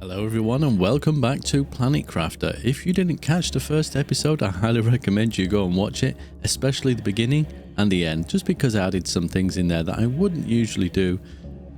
Hello everyone and welcome back to Planet Crafter. If you didn't catch the first episode, I highly recommend you go and watch it, especially the beginning and the end, just because I added some things in there that I wouldn't usually do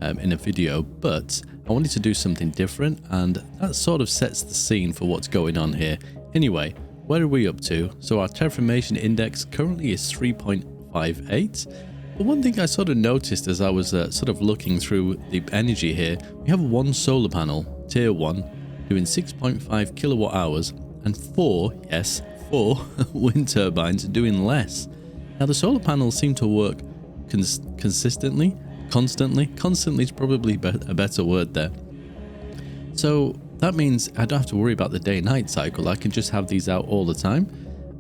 in a video, but I wanted to do something different, and that sort of sets the scene for what's going on here. Anyway, where are we up to? So our terraformation index currently is 3.58. But one thing I sort of noticed as I was sort of looking through the energy here, we have one solar panel, tier 1, doing 6.5 kilowatt hours, and four wind turbines doing less. Now the solar panels seem to work constantly is probably a better word there. So that means I don't have to worry about the day-night cycle. I can just have these out all the time.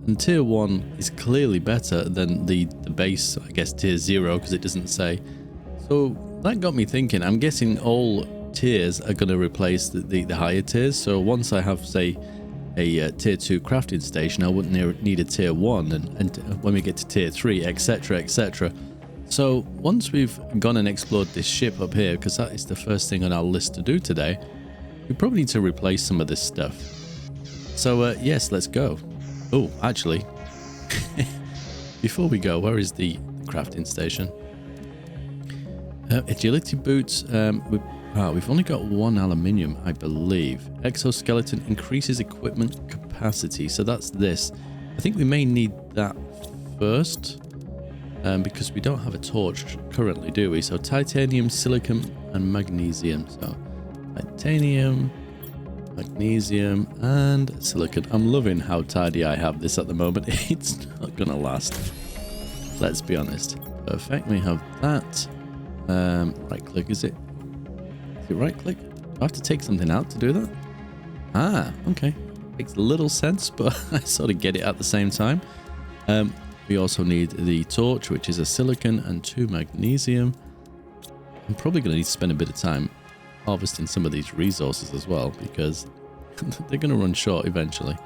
And tier 1 is clearly better than the base, I guess, tier 0, because it doesn't say. So that got me thinking. I'm guessing all tiers are going to replace the higher tiers. So once I have, say, a tier 2 crafting station, I wouldn't need a tier 1. And when we get to tier 3, etc., etc. So once we've gone and explored this ship up here, because that is the first thing on our list to do today, we probably need to replace some of this stuff. So yes, let's go. Oh, actually, before we go, where is the crafting station? Agility boots. We've only got one aluminium, I believe. Exoskeleton increases equipment capacity. So that's this. I think we may need that first because we don't have a torch currently, do we? So titanium, silicon, and magnesium. So titanium, magnesium, and silicon. I'm loving how tidy I have this at the moment. It's not gonna last, let's be honest. Perfect. We have that. Right click, is it right click? Do I have to take something out to do that? Ah, okay. Makes little sense, but I sort of get it at the same time. We also need the torch, which is a silicon and 2 magnesium. I'm probably going to need to spend a bit of time harvesting some of these resources as well, because they're going to run short eventually.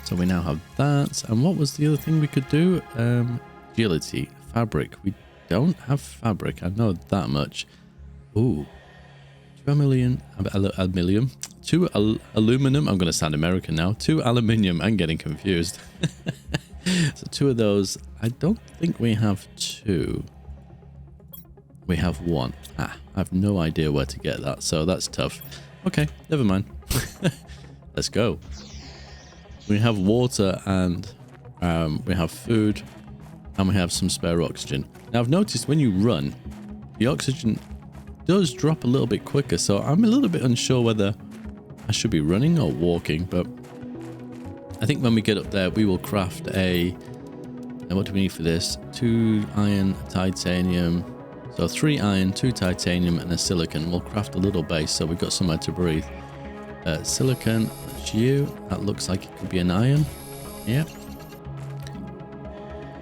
So we now have that. And what was the other thing we could do? Agility, fabric. We don't have fabric, I know that much. Ooh, 2 aluminum. 2 aluminum. I'm going to sound American now. 2 aluminium. I'm getting confused. So 2 of those. I don't think we have 2. We have 1. I have no idea where to get that, so that's tough. Okay, never mind. Let's go. We have water, and we have food, and we have some spare oxygen. Now I've noticed when you run, the oxygen does drop a little bit quicker, so I'm a little bit unsure whether I should be running or walking, but I think when we get up there we will craft a, and what do we need for this? 2 iron, titanium, so 3 iron, 2 titanium, and a silicon. We'll craft a little base so we've got somewhere to breathe. Silicon, that's you. That looks like it could be an iron. Yep.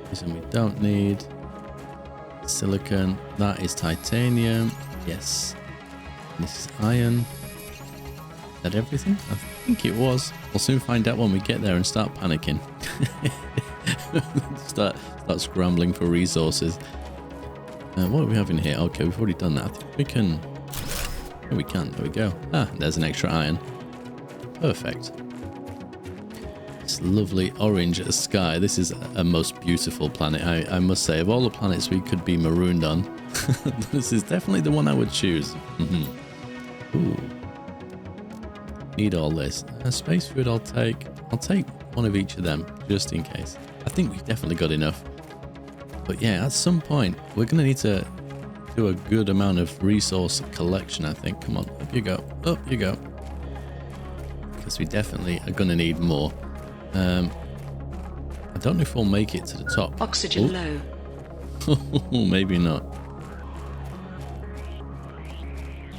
Reason we don't need silicon. That is titanium. Yes. This is iron. Is that everything? I think it was. We'll soon find out when we get there and start panicking. start scrambling for resources. What do we have in here? Okay, we've already done that. I think we can... Oh, we can. There we go. Ah, there's an extra iron. Perfect. This lovely orange sky. This is a most beautiful planet, I must say. Of all the planets we could be marooned on, this is definitely the one I would choose. Ooh. Need all this. Space food I'll take. I'll take one of each of them, just in case. I think we've definitely got enough. But yeah, at some point, we're going to need to do a good amount of resource collection, I think. Come on, up you go. Up you go. Because we definitely are going to need more. I don't know if we'll make it to the top. Oxygen low. Maybe not.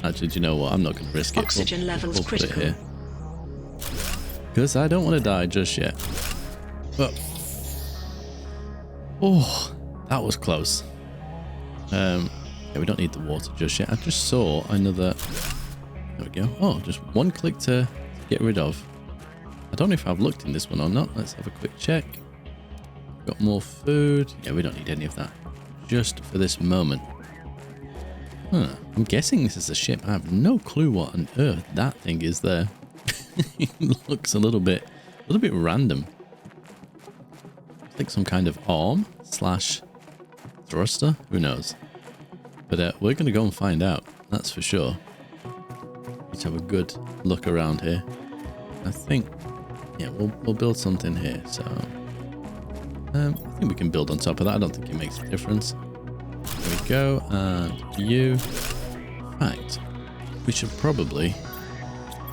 Actually, do you know what? I'm not going to risk it. Oxygen levels critical. Put it here. Because I don't want to die just yet. But... oh, that was close. Yeah, we don't need the water just yet. I just saw another... there we go. Oh, just one click to get rid of. I don't know if I've looked in this one or not. Let's have a quick check. Got more food. Yeah, we don't need any of that. Just for this moment. Huh. I'm guessing this is a ship. I have no clue what on earth that thing is there. It looks a little bit random. It's like some kind of arm slash thruster. Who knows? But we're going to go and find out. That's for sure. Let's have a good look around here. I think, yeah, we'll build something here. So, I think we can build on top of that. I don't think it makes a difference. There we go. And you. In fact, we should probably.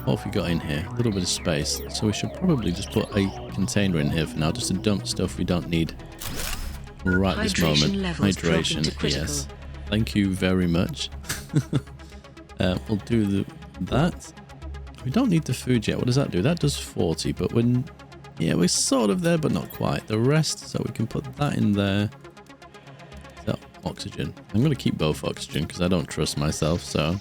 What have we got in here? A little bit of space. So we should probably just put a container in here for now, just to dump stuff we don't need right this moment. Hydration, yes. Thank you very much. We'll do that. We don't need the food yet. What does that do? That does 40, but we're sort of there, but not quite. The rest, so we can put that in there. So, oxygen. I'm going to keep both oxygen because I don't trust myself, so.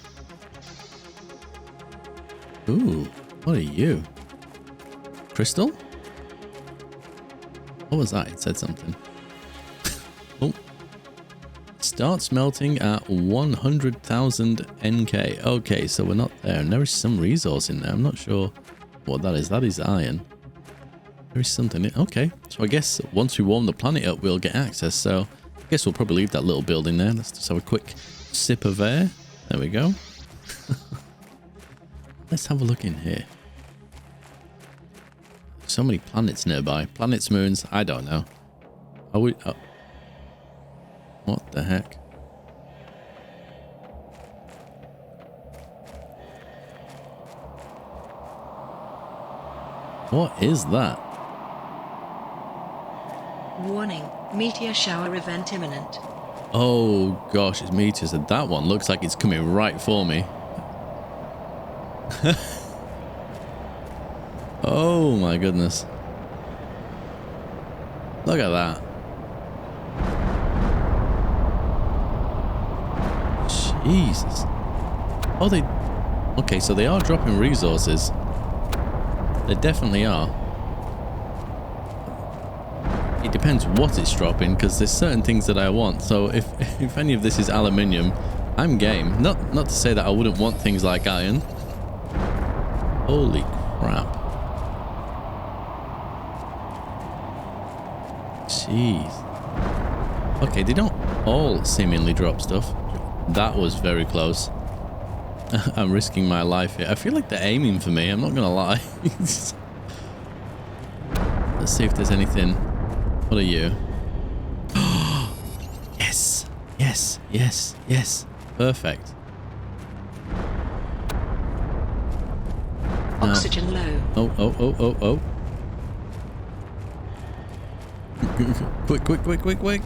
Ooh, what are you? Crystal? What was that? It said something. Oh. Start smelting at 100,000 NK. Okay, so we're not there. And there is some resource in there. I'm not sure what that is. That is iron. There is something in. Okay, so I guess once we warm the planet up, we'll get access. So I guess we'll probably leave that little building there. Let's just have a quick sip of air. There we go. Let's have a look in here. So many planets nearby. Planets, moons, I don't know. Are we... Oh. What the heck? What is that? Warning, meteor shower event imminent. Oh gosh, it's meteors, and that one looks like it's coming right for me. Oh my goodness. Look at that. Jesus. Oh, they... Okay, so they are dropping resources. They definitely are. It depends what it's dropping, because there's certain things that I want. So if any of this is aluminium, I'm game. Not to say that I wouldn't want things like iron. Holy crap. Jeez. Okay, they don't all seemingly drop stuff. That was very close. I'm risking my life here. I feel like they're aiming for me, I'm not gonna lie. Let's see if there's anything. What are you? Yes! Yes! Yes! Yes! Perfect. Oxygen low. Oh. Quick.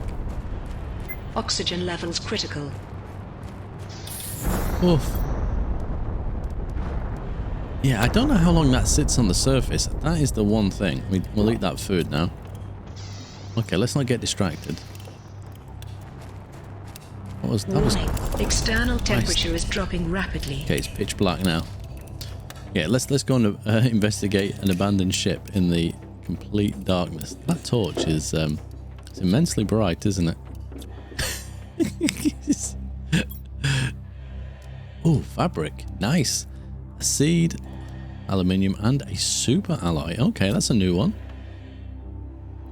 Oxygen levels critical. Oof. Yeah, I don't know how long that sits on the surface. That is the one thing. We'll eat that food now. Okay, let's not get distracted. That was external temperature is dropping rapidly. Okay, it's pitch black now. Yeah, let's go and investigate an abandoned ship in the complete darkness. That torch is it's immensely bright, isn't it? Oh, fabric. Nice. A seed, aluminium, and a super alloy. Okay, that's a new one.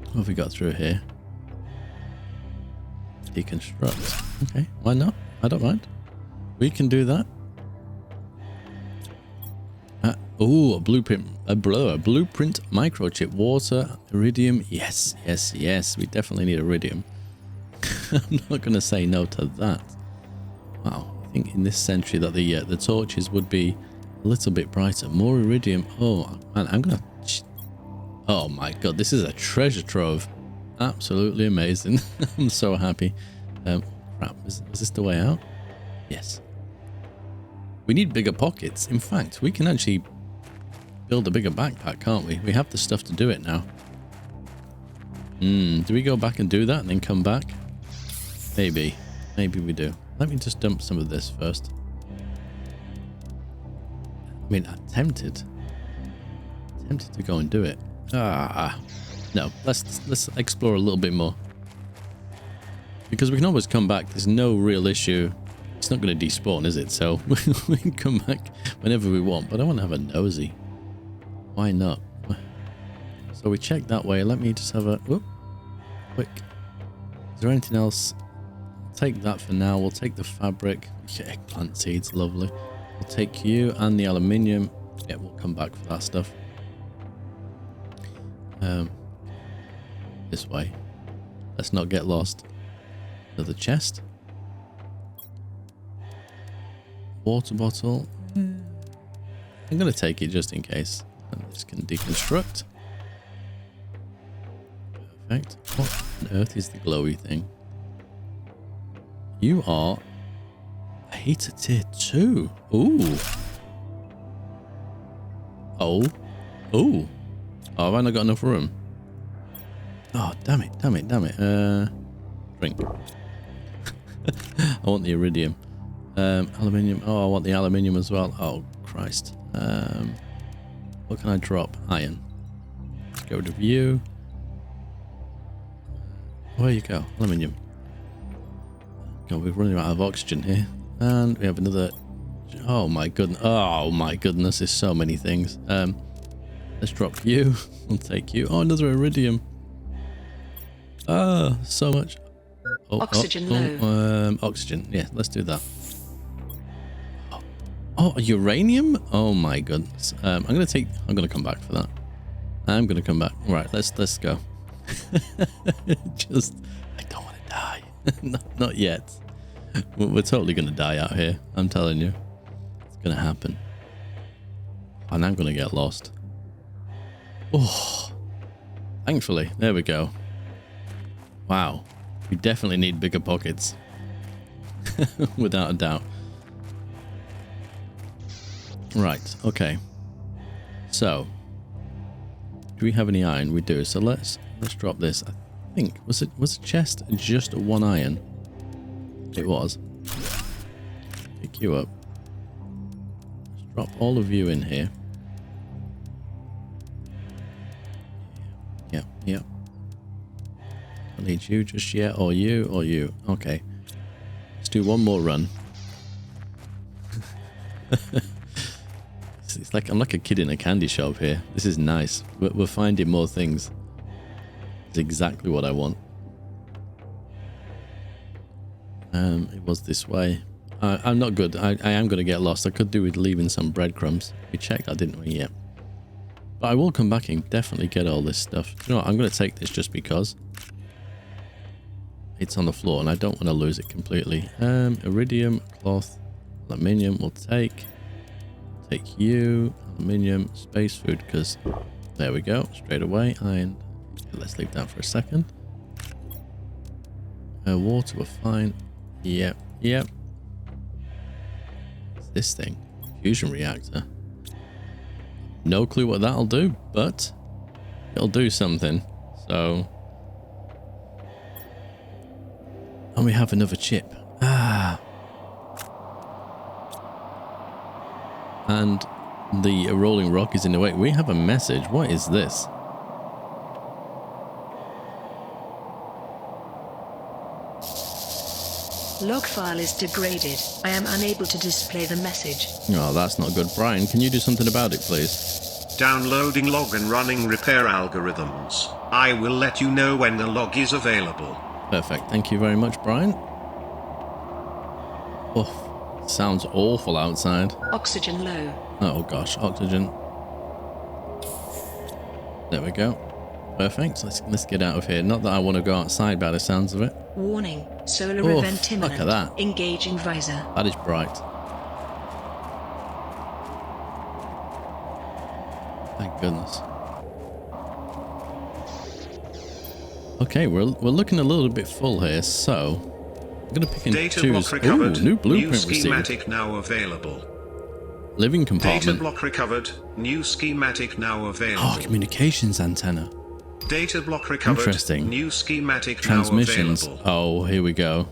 What have we got through here? Deconstruct. Okay, why not? I don't mind. We can do that. Oh, a blueprint microchip, water, iridium. Yes. We definitely need iridium. I'm not going to say no to that. Wow. I think in this century that the torches would be a little bit brighter. More iridium. Oh man, I'm gonna. Oh my god, this is a treasure trove. Absolutely amazing. I'm so happy. Crap, is this the way out? Yes. We need bigger pockets. In fact, we can actually build a bigger backpack, can't we? We have the stuff to do it now. Do we go back and do that and then come back? Maybe we do. Let me just dump some of this first. I mean, I'm tempted to go and do it. No, let's explore a little bit more, because we can always come back. There's no real issue It's not going to despawn, is it? So we can come back whenever we want, but I want to have a nosy. Why not? So we check that way. Let me just have a whoop, quick. Is there anything else? Take that for now. We'll take the fabric. Eggplant seeds, lovely. We'll take you and the aluminium. Yeah, we'll come back for that stuff. This way. Let's not get lost. Another chest. Water bottle. I'm going to take it just in case. And this can deconstruct. Perfect. What on earth is the glowy thing? You are a heater tier 2. Ooh. Oh. Ooh. Oh, have I not got enough room? Oh, damn it, damn it, damn it. Drink. I want the iridium. Aluminium. Oh, I want the aluminium as well. Oh, Christ. What can I drop? Iron. Let's go to view. Where you go? Aluminium. God, we're running out of oxygen here. And we have another... Oh my goodness. Oh my goodness. There's so many things. Let's drop you. We'll take you. Oh, another iridium. Ah, so much. Oh, Oxygen low. Oxygen. Yeah, let's do that. Oh, uranium? Oh my goodness. I'm gonna come back for that. I'm gonna come back. Right, let's go. Just, I don't want to die. not yet. We're totally gonna die out here. I'm telling you, it's gonna happen. And I'm gonna get lost. Oh, thankfully, there we go. Wow, we definitely need bigger pockets, without a doubt. Right, okay. So, do we have any iron? We do. So let's drop this. I think was a chest just one iron? It was. Pick you up. Let's drop all of you in here. Yep, yep. I need you just yet, or you, or you. Okay. Let's do one more run. It's like I'm like a kid in a candy shop here. This is nice. We're finding more things. It's exactly what I want. It was this way. I'm not good. I am going to get lost. I could do with leaving some breadcrumbs. We checked that, didn't we? Yeah. But I will come back and definitely get all this stuff. You know what? I'm going to take this just because it's on the floor and I don't want to lose it completely. Iridium, cloth, aluminium. We'll take you, aluminium, space food, because there we go, straight away. Iron. Let's leave that for a second. Water, we're fine. Yep, yep. What's this thing? Fusion reactor. No clue what that'll do, but it'll do something. So, and we have another chip. Ah. And the rolling rock is in the way. We have a message. What is this? Log file is degraded. I am unable to display the message. Oh, that's not good. Brian, can you do something about it, please? Downloading log and running repair algorithms. I will let you know when the log is available. Perfect. Thank you very much, Brian. Oh. Sounds awful outside. Oxygen low. Oh gosh, oxygen. There we go. Perfect. Let's get out of here. Not that I want to go outside by the sounds of it. Warning. Solar event imminent. Look at that. Engaging visor. That is bright. Thank goodness. Okay, we're looking a little bit full here, so I'm going to pick and Data choose. block recovered. Ooh, new blueprint New schematic received. now available. Living compartment. Data block recovered. New schematic now available. Oh, communications antenna. Data block recovered. Interesting. New schematic Transmissions. now available. Oh, here we go.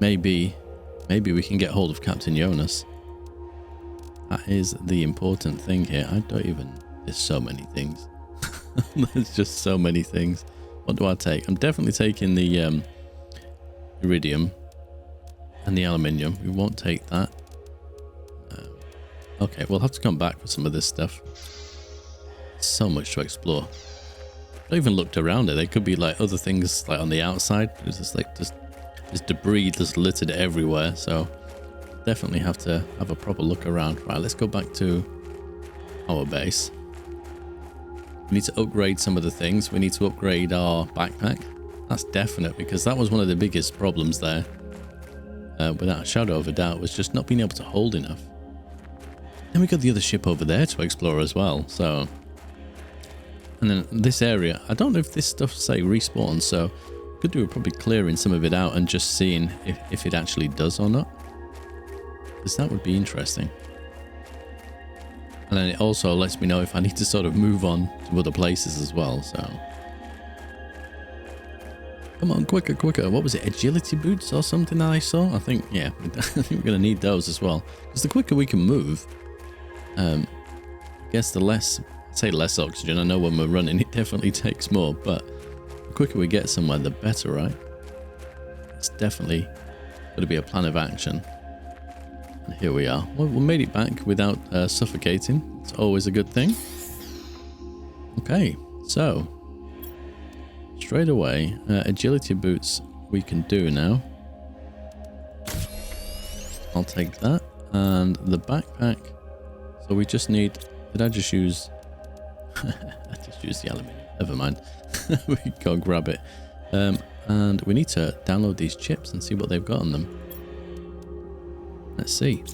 Maybe we can get hold of Captain Jonas. That is the important thing here. I don't even... There's so many things. There's just so many things. What do I take? I'm definitely taking the iridium. and the aluminium. We won't take that. Okay, we'll have to come back for some of this stuff. So much to explore. I even looked around it. There could be like other things like on the outside. There's just like there's debris just littered everywhere. So definitely have to have a proper look around. Right, let's go back to our base. We need to upgrade some of the things. We need to upgrade our backpack. That's definite, because that was one of the biggest problems there. Without a shadow of a doubt, was just not being able to hold enough. Then we got the other ship over there to explore as well. So, and then this area, I don't know if this stuff say respawn, so could do probably clearing some of it out and just seeing if it actually does or not, because that would be interesting. And then it also lets me know if I need to sort of move on to other places as well. So come on, quicker, quicker. What was it, agility boots or something that I saw? I think, yeah, I think we're gonna need those as well, because the quicker we can move, I guess the less, I'd say less oxygen. I know when we're running it definitely takes more, but the quicker we get somewhere the better, right? It's definitely going to be a plan of action. And here we are. Well, we made it back without suffocating. It's always a good thing. Okay, so straight away, agility boots we can do now. I'll take that. And the backpack. So we just need, did I just use, I just used the aluminium, never mind. We can go grab it. And we need to download these chips and see what they've got on them. Let's see.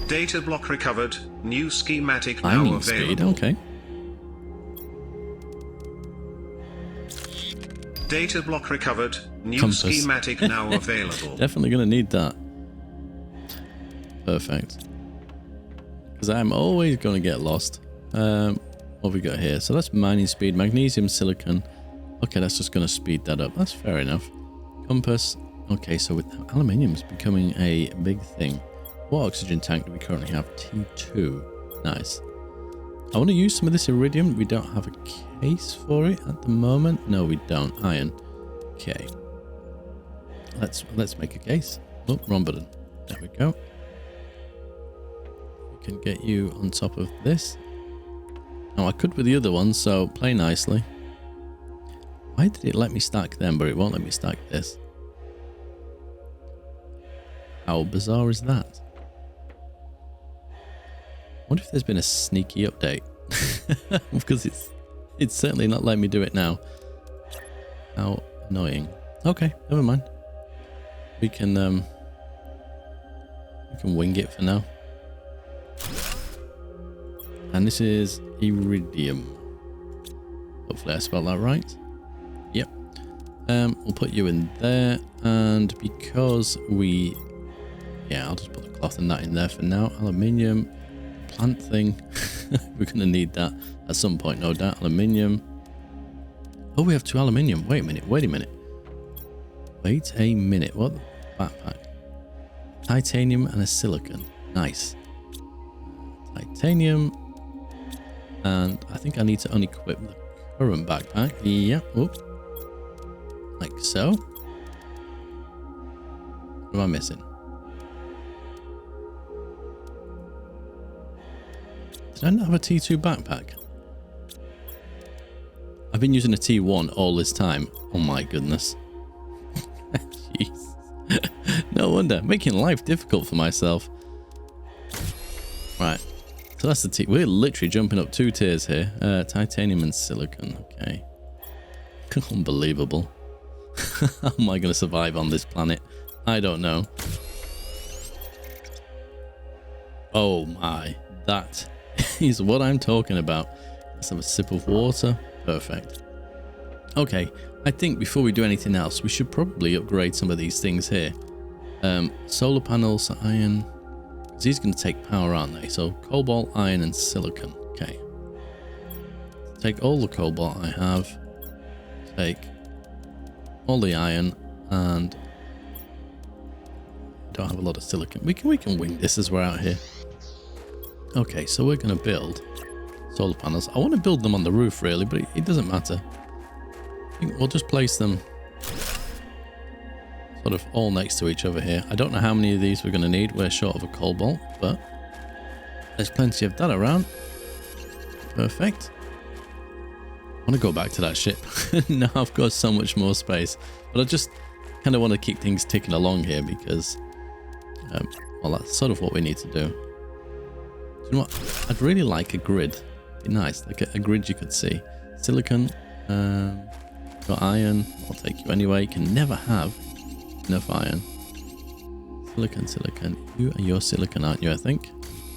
Data block recovered. New schematic now Mining available. speed, okay. Data block recovered. New Compass. schematic now available. Definitely going to need that. Perfect. Because I'm always going to get lost. What have we got here? So that's mining speed, magnesium, silicon. Okay, that's just going to speed that up. That's fair enough. Compass. Okay, so with aluminium is becoming a big thing. What oxygen tank do we currently have? T2. Nice. I want to use some of this iridium. We don't have a case for it at the moment. No, we don't. Iron. Okay. Let's make a case. Oh, wrong button. There we go. We can get you on top of this. Now I could with the other one, so play nicely. Why did it let me stack them, but it won't let me stack this? How bizarre is that? I wonder if there's been a sneaky update. Because it's certainly not letting me do it now. How annoying. Okay, never mind. We can wing it for now. And this is iridium. Hopefully I spelled that right. Yep. We'll put you in there, and because we, yeah, I'll just put the cloth and that in there for now. Aluminium, plant thing. We're gonna need that at some point, no doubt. Aluminium. Oh, we have 2 aluminium. Wait a minute. Wait a minute. Wait a minute. What? Backpack. Titanium and a silicon. Nice. Titanium. And I think I need to unequip the current backpack. Yeah. Whoop. Like so. What am I missing? Did I not have a T2 backpack? I've been using a T1 all this time. Oh my goodness. Jeez. No wonder. Making life difficult for myself. Right. So that's the T. We're literally jumping up 2 tiers here. Titanium and silicon. Okay. Unbelievable. How am I going to survive on this planet? I don't know. Oh my. That is what I'm talking about. Let's have a sip of water. Perfect. Okay. I think before we do anything else, we should probably upgrade some of these things here. Solar panels, iron. These are going to take power, aren't they? So cobalt, iron, and silicon. Okay. Take all the cobalt I have. Take all the iron, and don't have a lot of silicon. We can wing this as we're out here. Okay, so we're going to build solar panels. I want to build them on the roof, really, but it doesn't matter. I think we'll just place them sort of all next to each other here. I don't know how many of these we're going to need. We're short of a cobalt, but there's plenty of that around. Perfect. I want to go back to that ship. Now I've got so much more space, but I just kind of want to keep things ticking along here because, well, that's sort of what we need to do. You know what? I'd really like a grid. Be nice, like a grid you could see. Silicon, got iron. I'll take you anyway. You can never have enough iron. Silicon. You are your silicon, aren't you? I think.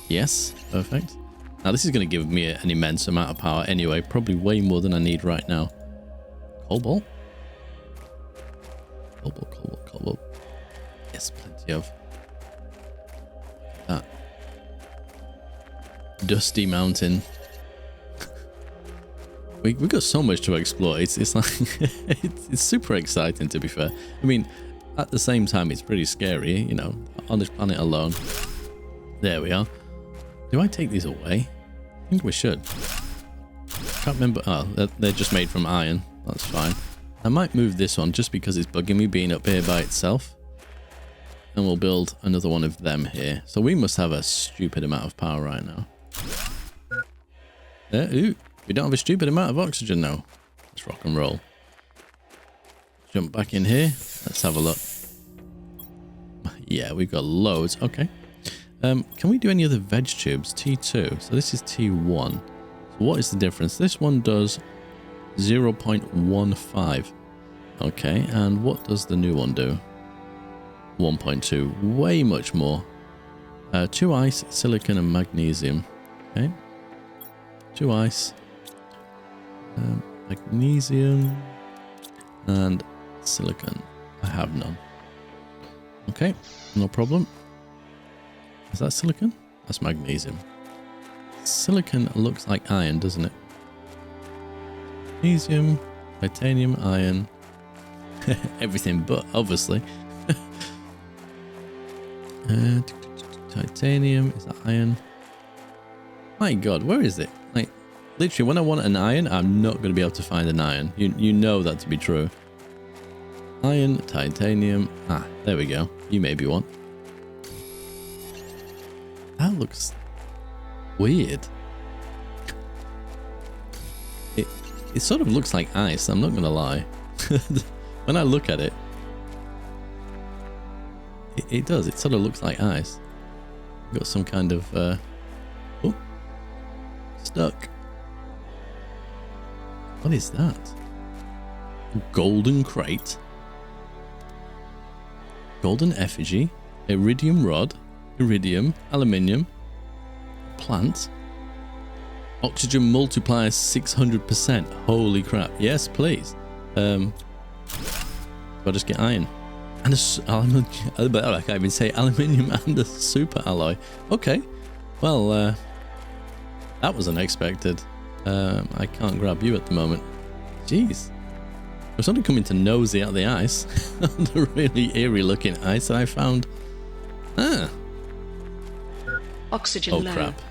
Yes, perfect. Now this is going to give me an immense amount of power anyway, probably way more than I need right now. Cobalt? Cobalt. Yes, plenty of that. Dusty mountain. we got so much to explore. It's like it's super exciting, to be fair. I mean, at the same time, it's pretty scary, you know, on this planet alone. There we are. Do I take these away? I think we should. Can't remember. Oh, they're just made from iron. That's fine. I might move this one just because it's bugging me being up here by itself. And we'll build another one of them here. So we must have a stupid amount of power right now. Ooh, we don't have a stupid amount of oxygen now. Let's rock and roll. Jump back in here. Let's have a look. Yeah, we've got loads. Okay. Can we do any other veg tubes? T2. So this is T1. So what is the difference? This one does 0.15. Okay, and what does the new one do? 1.2. Way much more. 2 ice, silicon, and magnesium. Okay. 2 ice, magnesium, and silicon. I have none. Okay, no problem. Is that silicon? That's magnesium. Silicon looks like iron, doesn't it? Magnesium, titanium, iron, everything but, obviously. Titanium, is that iron? My god, where is it? Like, literally, when I want an iron, I'm not going to be able to find an iron. You know that to be true. Iron, titanium. Ah, there we go. You maybe want. That looks weird. It sort of looks like ice, I'm not going to lie. When I look at it, it does. It sort of looks like ice. Got some kind of... oh, stuck. What is that? A golden crate. Golden effigy. Iridium rod. Iridium. Aluminium. Plant. Oxygen multiplies 600%. Holy crap. Yes, please. I'll just get iron. And I can't even say aluminium and a super alloy. Okay. Well, that was unexpected. I can't grab you at the moment. Jeez. I was only coming to nosy at the ice. The really eerie looking ice that I found. Ah. Oxygen low. Crap.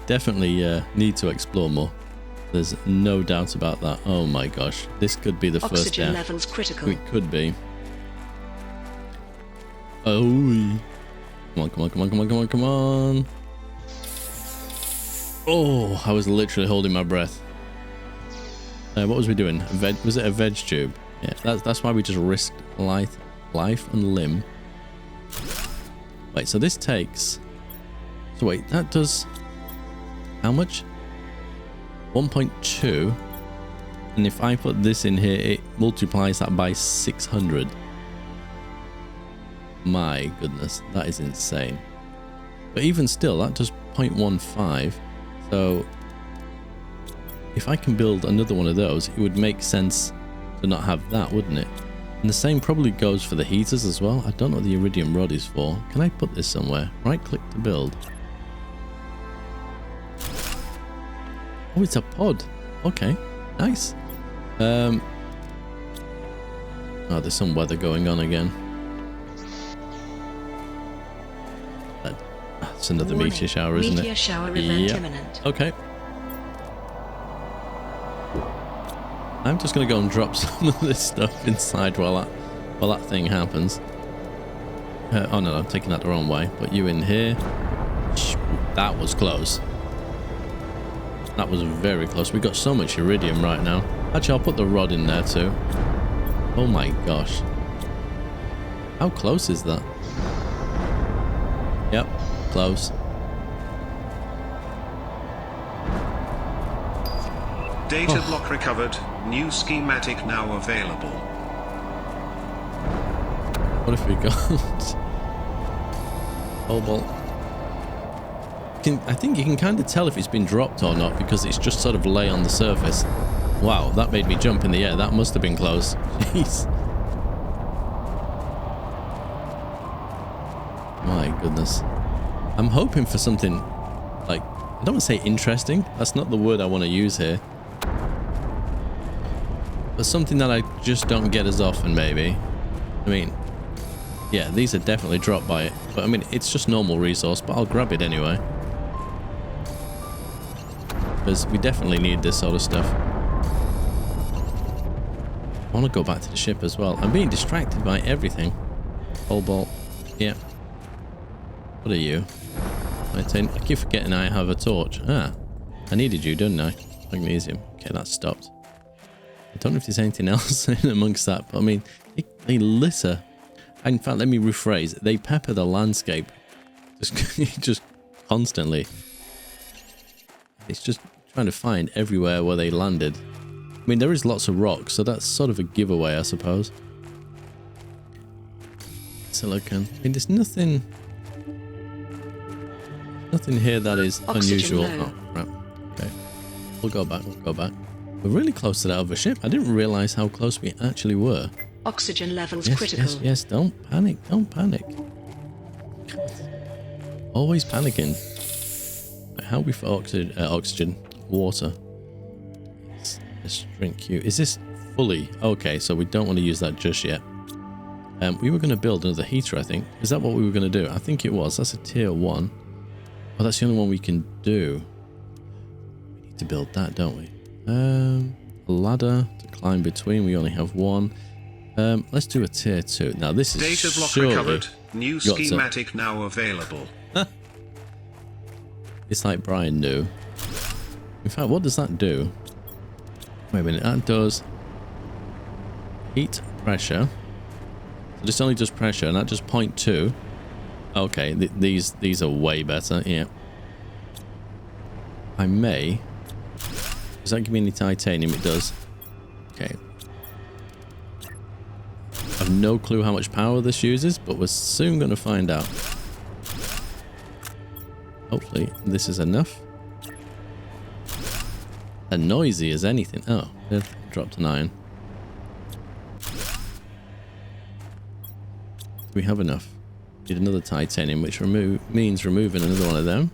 Definitely need to explore more. There's no doubt about that. Oh my gosh. This could be the first Oxygen levels critical. It could be. Oh. Come on. Oh, I was literally holding my breath. What was we doing? Was it a veg tube? Yeah, that's why we just risked life and limb. Wait, so this takes... So wait, that does... How much? 1.2. And if I put this in here, it multiplies that by 600. My goodness, that is insane. But even still, that does 0.15. So if I can build another one of those, it would make sense to not have that, wouldn't it? And the same probably goes for the heaters as well. I don't know what the iridium rod is for. Can I put this somewhere? Right click to build. Oh, it's a pod. Okay, nice. Oh, there's some weather going on again. That's another meteor shower, isn't it? Meteor shower event imminent. Okay. I'm just going to go and drop some of this stuff inside while Well, that thing happens. Oh no, I'm taking that the wrong way. But you in here. That was close. That was very close. We got so much iridium right now. Actually, I'll put the rod in there too. Oh my gosh. How close is that? Yep, close. Data block recovered. New schematic now available. What if we got cobalt? I think you can kind of tell if it's been dropped or not because it's just sort of lay on the surface. Wow, that made me jump in the air. That must have been close. Jeez. My goodness. I'm hoping for something like, I don't want to say interesting. That's not the word I want to use here. But something that I just don't get as often, maybe. I mean, yeah, these are definitely dropped by it. But I mean, it's just normal resource, but I'll grab it anyway. Because we definitely need this sort of stuff. I want to go back to the ship as well. I'm being distracted by everything. Cobalt. Yeah. What are you? I keep forgetting I have a torch. Ah. I needed you, didn't I? Magnesium. Okay, that's stopped. I don't know if there's anything else in amongst that, but I mean, they litter. In fact, let me rephrase. They pepper the landscape. Just constantly. It's just trying to find everywhere where they landed. I mean, there is lots of rocks, so that's sort of a giveaway, I suppose. Silicon. I mean, there's nothing here that is Oxygen unusual. low. Oh, right. Okay. We'll go back. We're really close to that other ship. I didn't realize how close we actually were. Oxygen levels Yes, critical. yes. Don't panic. Always panicking. How we for oxygen? Water. Let's drink you. Is this fully? Okay, so we don't want to use that just yet. We were going to build another heater, I think. Is that what we were going to do? I think it was. That's a tier 1. Oh, that's the only one we can do. We need to build that, don't we? A ladder to climb between. We only have one. Let's do a tier 2. Now this is Data block surely recovered. New schematic now available. It's like Brian knew. In fact, what does that do? Wait a minute. That does heat pressure. So this only does pressure, and that just 0.2. Okay, these are way better. Yeah. I may. Does that give me any titanium? It does. Okay. I have no clue how much power this uses, but we're soon going to find out. Hopefully this is enough. And noisy as anything. Oh, it dropped an iron. We have enough. Need another titanium, which means removing another one of them.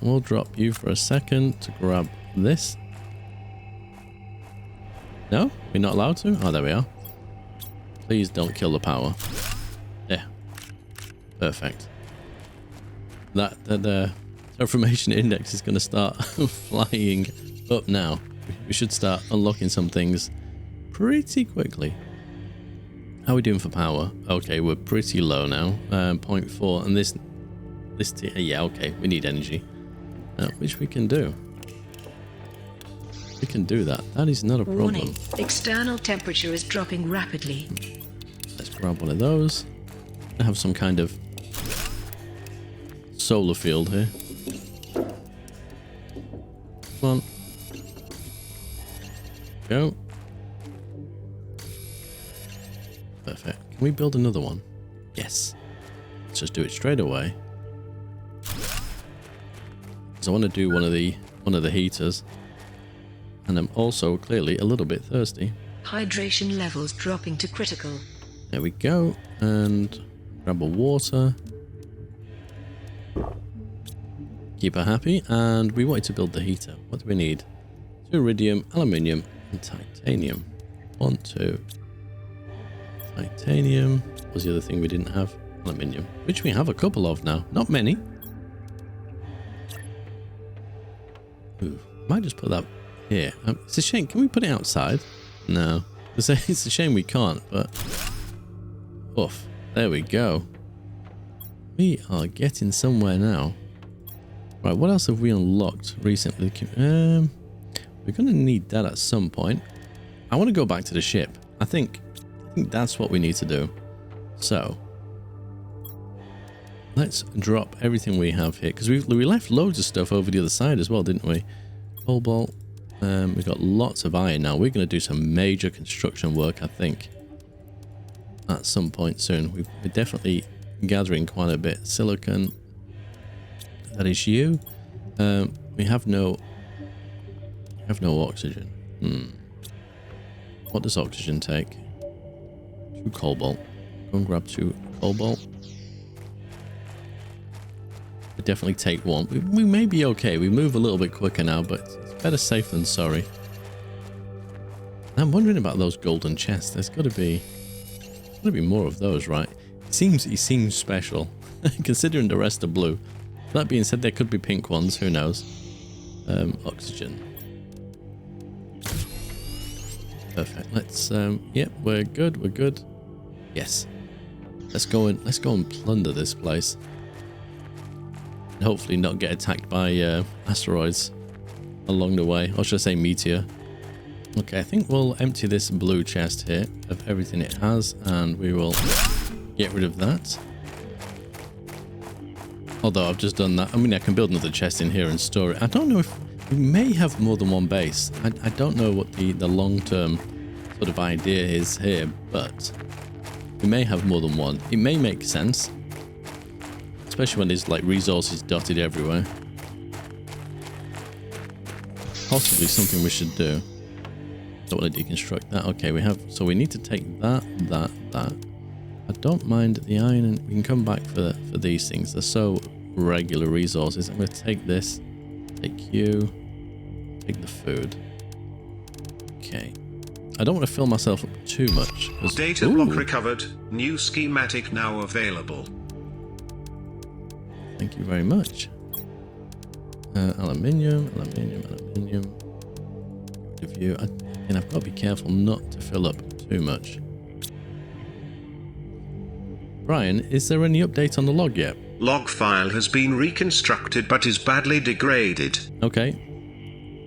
We'll drop you for a second to grab this. No? We're not allowed to? Oh, there we are. Please don't kill the power. Yeah. Perfect. That terraformation index is going to start flying up now. We should start unlocking some things pretty quickly. How are we doing for power? Okay, we're pretty low now. 0.4, and this yeah, okay, we need energy, which we can do. We can do that. That is not a problem. Warning. External temperature is dropping rapidly. Let's grab one of those. I have some kind of solar field here. Come on. Go. Perfect. Can we build another one? Yes. Let's just do it straight away. Because I want to do one of the heaters. And I'm also clearly a little bit thirsty. Hydration levels dropping to critical. There we go. And grab a water. Keep her happy. And we wanted to build the heater. What do we need? 2 iridium, aluminium, and titanium. 1, 2. Titanium. What was the other thing we didn't have? Aluminium. Which we have a couple of now. Not many. Ooh. Might just put that here. It's a shame. Can we put it outside? No. It's a shame we can't, but... Oof. There we go. We are getting somewhere now. Right, what else have we unlocked recently? We're going to need that at some point. I want to go back to the ship. I think that's what we need to do. So, let's drop everything we have here. Because we left loads of stuff over the other side as well, didn't we? Cobalt. We've got lots of iron now. We're going to do some major construction work, I think. At some point soon. We're definitely gathering quite a bit. Silicon. That is you. We have no oxygen. What does oxygen take? 2 cobalt. Go and grab 2 cobalt. We definitely take 1. We may be okay. We move a little bit quicker now, but it's better safe than sorry. I'm wondering about those golden chests. There's got to be more of those, right? He seems special, considering the rest are blue. That being said, there could be pink ones. Who knows? Oxygen. Perfect. Let's. Yep, we're good. We're good. Yes. Let's go and plunder this place. And hopefully not get attacked by asteroids along the way, or should I say meteor. Okay, I think we'll empty this blue chest here of everything it has, and we will get rid of that. Although I've just done that. I mean, I can build another chest in here and store it. I don't know if we may have more than one base. I don't know what the long-term sort of idea is here, but we may have more than one. It may make sense, especially when there's like resources dotted everywhere. Possibly something we should do. Don't want to deconstruct that. Okay, so we need to take that. I don't mind the iron, and we can come back for these things. They're so regular resources. I'm going to take this, take you, take the food. Okay. I don't want to fill myself up too much. Data block recovered. New schematic now available. Thank you very much. Aluminium. Review. And I've got to be careful not to fill up too much. Brian, is there any update on the log yet? Log file has been reconstructed but is badly degraded. Okay.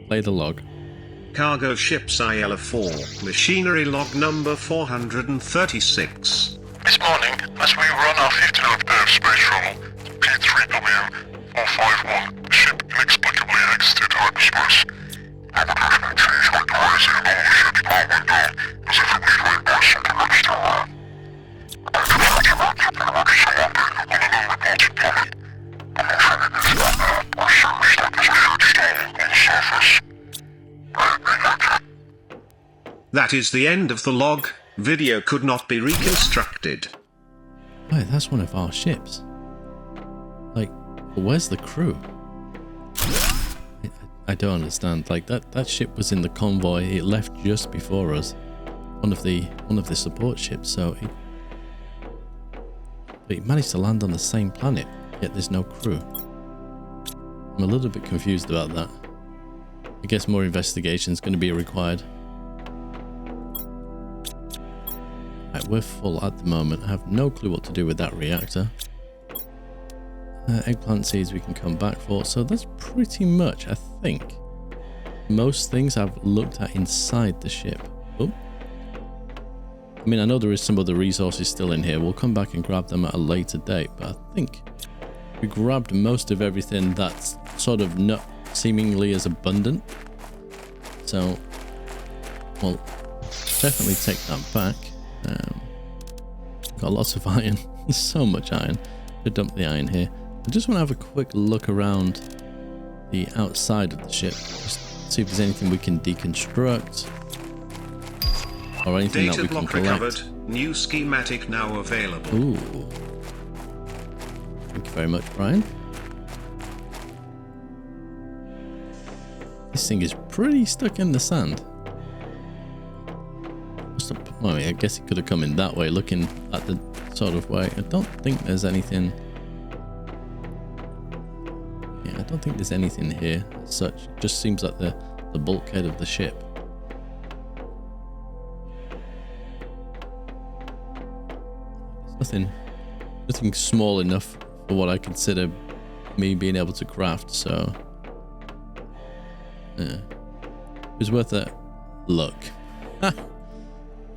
Play the log. Cargo ships ILA4. Machinery log number 436. This morning, as we run our 15th airspace shuttle, P3W451, the ship inexplicably exited hyperspace. I would have change my doors and all the ship's power went down, as if it was drained by something external. I decided to run the priority surrounding on an unreported planet. I'm not sure it is that, but certainly stuck as a huge stone on the surface. That is the end of the log. Video could not be reconstructed. Right, that's one of our ships. Like, where's the crew? I don't understand. Like that ship was in the convoy. It left just before us. One of the support ships. So it managed to land on the same planet. Yet there's no crew. I'm a little bit confused about that. I guess more investigation is going to be required. Right, we're full at the moment. I have no clue what to do with that reactor. Eggplant seeds we can come back for. So that's pretty much, I think, most things I've looked at inside the ship. Oh. I mean, I know there is some other resources still in here. We'll come back and grab them at a later date. But I think we grabbed most of everything that's sort of not seemingly as abundant. So we'll definitely take that back. Got lots of iron. So much iron. To dump the iron here. I just want to have a quick look around the outside of the ship. Just see if there's anything we can deconstruct. Or anything that we can collect. Data block recovered. New schematic now available. Ooh. Thank you very much, Brian. This thing is pretty stuck in the sand. Well, I guess it could have come in that way, looking at the sort of way. I don't think there's anything... Yeah, I don't think there's anything here as such. It just seems like the bulkhead of the ship. nothing small enough for what I consider me being able to craft, so yeah. It was worth a look.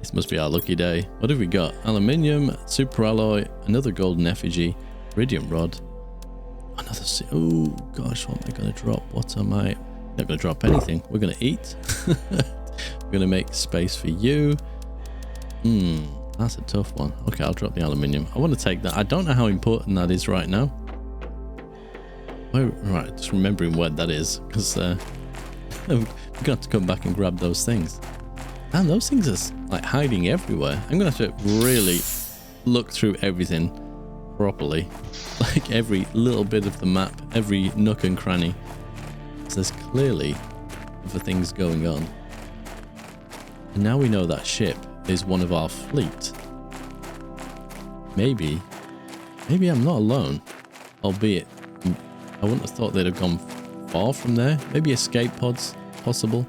This must be our lucky day. What have we got? Aluminium, super alloy, another golden effigy, iridium rod, another oh gosh, what am I gonna drop? What am I not gonna drop anything? We're gonna eat. We're gonna make space for you. That's a tough one. Okay, I'll drop the aluminium. I want to take that. I don't know how important that is right now. Right, just remembering what that is, because we're gonna have to come back and grab those things. Man, those things are like hiding everywhere. I'm gonna have to really look through everything properly, like every little bit of the map, every nook and cranny. So there's clearly other things going on. And now we know that ship is one of our fleet. Maybe I'm not alone, albeit I wouldn't have thought they'd have gone far from there. Maybe escape pods, possible.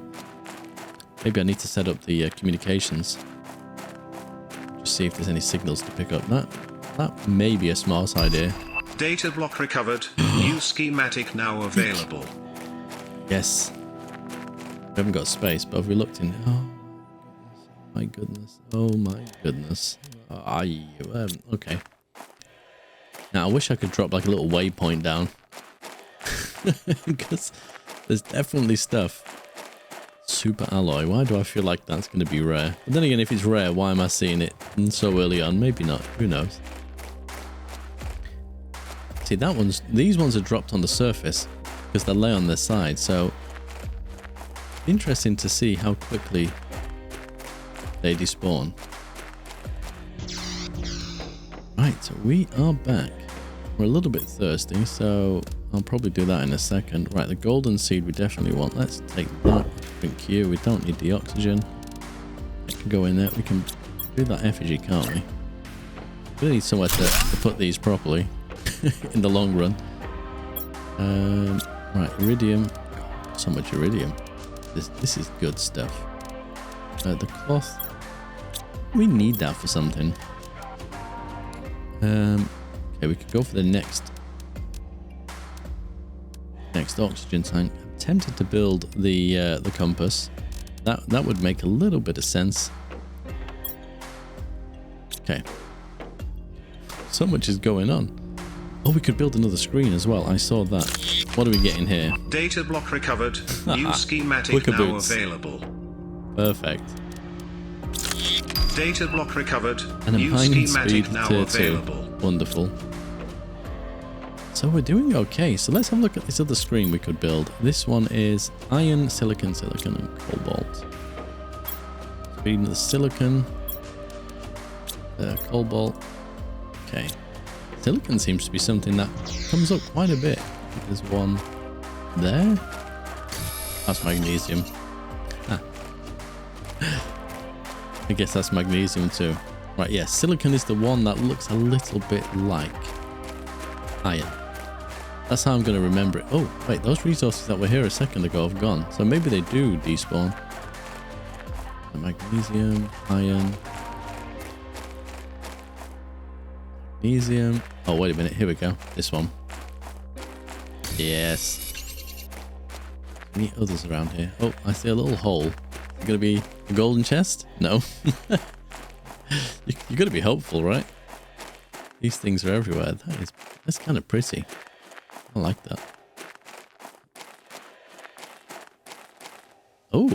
Maybe I need to set up the communications. Just see if there's any signals to pick up. That may be a smart idea. Data block recovered. New schematic now available. Yes. We haven't got space, but have we looked in? Oh my goodness. Oh my goodness. Okay. Now I wish I could drop like a little waypoint down. Because there's definitely stuff. Super alloy. Why do I feel like that's going to be rare? But then again, if it's rare, why am I seeing it so early on? Maybe not. Who knows? See, these ones are dropped on the surface because they lay on their side. So interesting to see how quickly they despawn. Right, so we are back. We're a little bit thirsty, so I'll probably do that in a second. Right, the golden seed we definitely want. Let's take that. Drink you. We don't need the oxygen. I can go in there. We can do that effigy, can't we? We need somewhere to put these properly in the long run. Right, iridium. So much iridium. This is good stuff. The cloth. We need that for something. Okay, we could go for the next oxygen tank. I'm tempted to build the compass. That would make a little bit of sense. Okay. So much is going on. Oh, we could build another screen as well. I saw that. What are we getting here? Data block recovered. New schematic Wicker now boots. available. Perfect. Data block recovered. And a New mining schematic speed now tier 2. available. Wonderful. So we're doing okay. So let's have a look at this other screen we could build. This one is iron, silicon, and cobalt. Speed of the silicon. Cobalt. Okay. Silicon seems to be something that comes up quite a bit. There's one there. That's magnesium. I guess that's magnesium too. Right, yeah, silicon is the one that looks a little bit like iron. That's how I'm going to remember it. Oh, wait, those resources that were here a second ago have gone. So maybe they do despawn. Magnesium, iron. Magnesium. Oh, wait a minute. Here we go. This one. Yes. Any others around here? Oh, I see a little hole. Is it going to be a golden chest? No. You got to be hopeful, right? These things are everywhere. That's kind of pretty. I like that. Oh.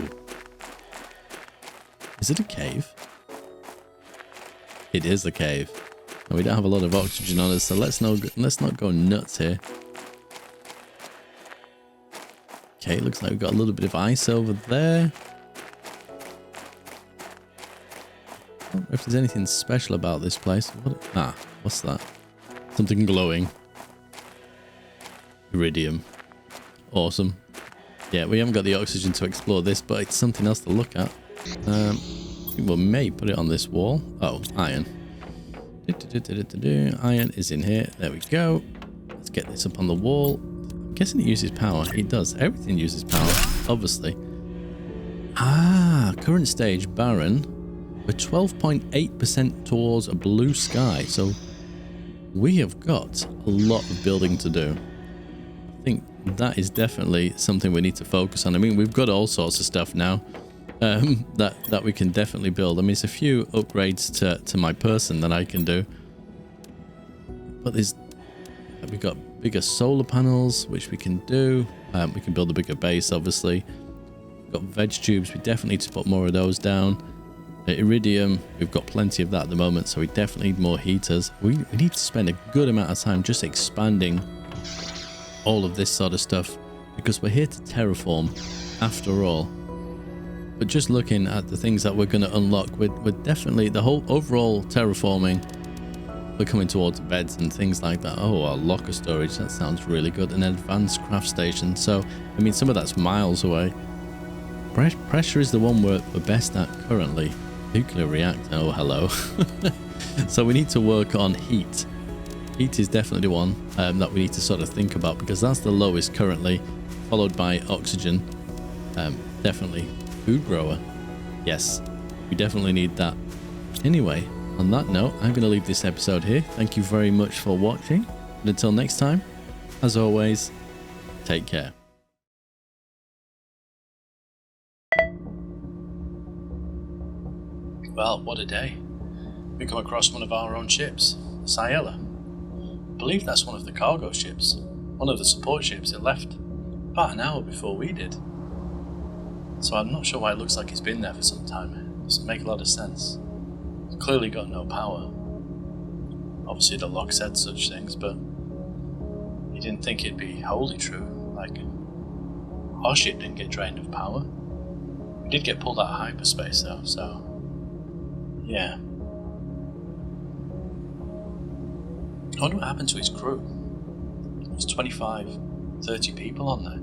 Is it a cave? It is a cave. And we don't have a lot of oxygen on us, so let's not go nuts here. Okay, looks like we've got a little bit of ice over there. I don't know if there's anything special about this place. What's that? Something glowing. Iridium. Awesome. Yeah, we haven't got the oxygen to explore this, but it's something else to look at. I think we may put it on this wall. Oh, iron. Iron is in here. There we go. Let's get this up on the wall. I'm guessing it uses power. It does. Everything uses power, obviously. Current stage barren. We're 12.8% towards a blue sky, so we have got a lot of building to do. I think that is definitely something we need to focus on. I mean, we've got all sorts of stuff now that we can definitely build. I mean, it's a few upgrades to my person that I can do. But we've got bigger solar panels, which we can do. We can build a bigger base, obviously. We've got veg tubes. We definitely need to put more of those down. Iridium, we've got plenty of that at the moment, so we definitely need more heaters. We need to spend a good amount of time just expanding all of this sort of stuff, because we're here to terraform after all. But just looking at the things that we're going to unlock, we're definitely, the whole overall terraforming, we're coming towards beds and things like that. Oh, a locker storage, that sounds really good. An advanced craft station. So, I mean, some of that's miles away. Pressure is the one we're best at currently. Nuclear reactor, oh hello. So we need to work on heat. Heat is definitely the one that we need to sort of think about, because that's the lowest currently, followed by oxygen. Definitely food grower. Yes, we definitely need that. Anyway, on that note, I'm going to leave this episode here. Thank you very much for watching. And until next time, as always, take care. Well, what a day. We come across one of our own ships, Ciela. I believe that's one of the cargo ships, one of the support ships that left about an hour before we did. So I'm not sure why it looks like it's been there for some time. It doesn't make a lot of sense. It's clearly got no power. Obviously the log said such things, but he didn't think it'd be wholly true. Like, our ship didn't get drained of power. We did get pulled out of hyperspace though, so yeah. I wonder what happened to his crew. There was 25, 30 people on there.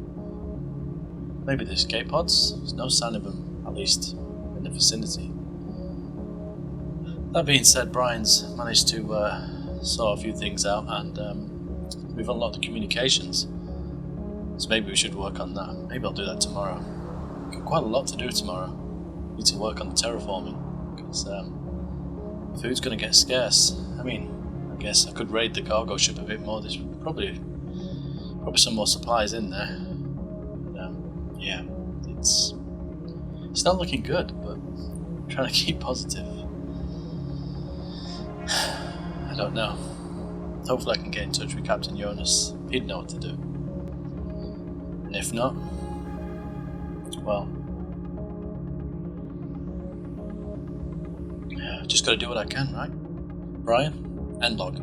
Maybe the escape pods? There's no sign of them, at least in the vicinity. That being said, Brian's managed to sort a few things out, and we've unlocked the communications. So maybe we should work on that. Maybe I'll do that tomorrow. Got quite a lot to do tomorrow. Need to work on the terraforming, because food's going to get scarce. I mean, I guess I could raid the cargo ship a bit more. There's probably some more supplies in there. But, yeah, it's not looking good, but I'm trying to keep positive. I don't know. Hopefully I can get in touch with Captain Jonas. He'd know what to do. And if not, well, just gotta do what I can, right? Brian, end log.